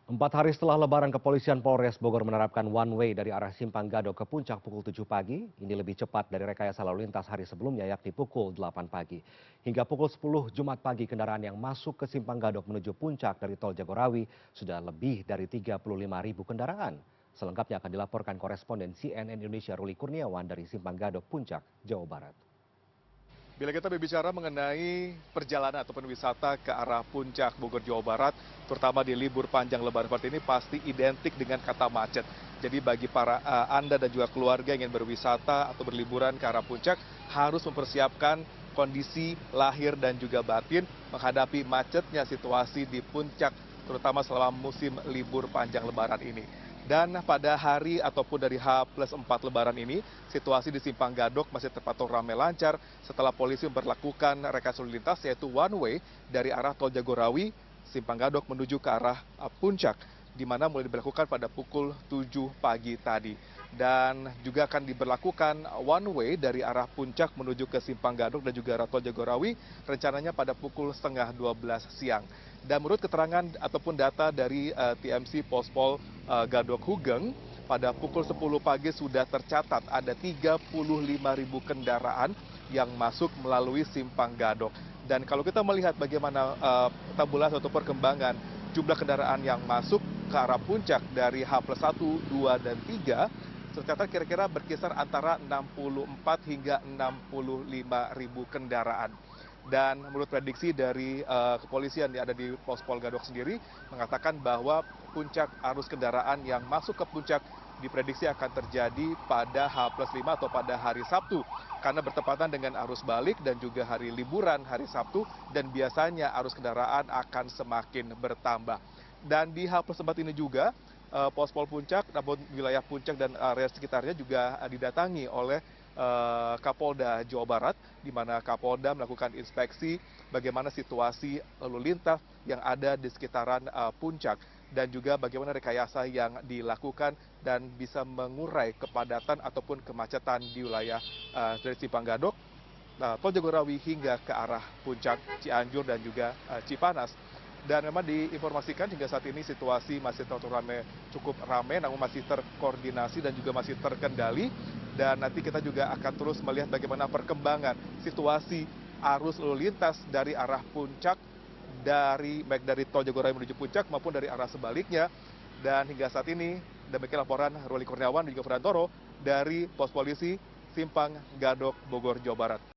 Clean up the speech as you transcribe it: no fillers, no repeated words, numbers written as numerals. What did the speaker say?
4 hari setelah Lebaran, Kepolisian Polres Bogor menerapkan one way dari arah Simpang Gadok ke Puncak pukul 7 pagi. Ini lebih cepat dari rekayasa lalu lintas hari sebelumnya yakni pukul 8 pagi. Hingga pukul 10 Jumat pagi, kendaraan yang masuk ke Simpang Gadok menuju Puncak dari Tol Jagorawi sudah lebih dari 35.000 kendaraan. Selengkapnya akan dilaporkan koresponden CNN Indonesia Ruli Kurniawan dari Simpang Gadok, Puncak, Jawa Barat. Bila kita berbicara mengenai perjalanan ataupun wisata ke arah Puncak Bogor, Jawa Barat, terutama di libur panjang Lebaran seperti ini pasti identik dengan kata macet. Jadi bagi Anda dan juga keluarga yang ingin berwisata atau berliburan ke arah Puncak harus mempersiapkan kondisi lahir dan juga batin menghadapi macetnya situasi di Puncak, terutama selama musim libur panjang Lebaran ini. Dan pada hari ataupun dari H+4 Lebaran ini, situasi di Simpang Gadok masih terpantau ramai lancar setelah polisi memperlakukan rekayasa lalu lintas yaitu one way dari arah Tol Jagorawi, Simpang Gadok menuju ke arah Puncak, di mana mulai diberlakukan pada pukul 7 pagi tadi. Dan juga akan diberlakukan one way dari arah Puncak menuju ke Simpang Gadok dan juga arah Tol Jagorawi rencananya pada pukul setengah 12 siang. Dan menurut keterangan ataupun data dari TMC Pospol Gadok Hugeng, pada pukul 10 pagi sudah tercatat ada 35.000 kendaraan yang masuk melalui Simpang Gadok. Dan kalau kita melihat bagaimana tabulasi atau perkembangan jumlah kendaraan yang masuk ke arah Puncak dari H+1, 2, dan 3, tercatat kira-kira berkisar antara 64 hingga 65.000 kendaraan. Dan menurut prediksi dari kepolisian yang ada di Pospol Gadok sendiri mengatakan bahwa puncak arus kendaraan yang masuk ke puncak diprediksi akan terjadi pada H+5 atau pada hari Sabtu karena bertepatan dengan arus balik dan juga hari liburan hari Sabtu, dan biasanya arus kendaraan akan semakin bertambah. Dan di H+4 ini juga Pospol Puncak, namun wilayah Puncak dan area sekitarnya juga didatangi oleh Kapolda Jawa Barat, di mana Kapolda melakukan inspeksi bagaimana situasi lalu lintas yang ada di sekitaran Puncak dan juga bagaimana rekayasa yang dilakukan dan bisa mengurai kepadatan ataupun kemacetan di wilayah dari Simpang Gadok, Tol Jagorawi hingga ke arah Puncak, Cianjur dan juga Cipanas. Dan memang diinformasikan hingga saat ini situasi masih cukup ramai, namun masih terkoordinasi dan juga masih terkendali. Dan nanti kita juga akan terus melihat bagaimana perkembangan situasi arus lalu lintas dari arah Puncak, baik dari Tol Jagorawi menuju Puncak maupun dari arah sebaliknya. Dan hingga saat ini demikian laporan Ruli Kurniawan dan juga Frantoro dari Pos Polisi Simpang Gadok, Bogor, Jawa Barat.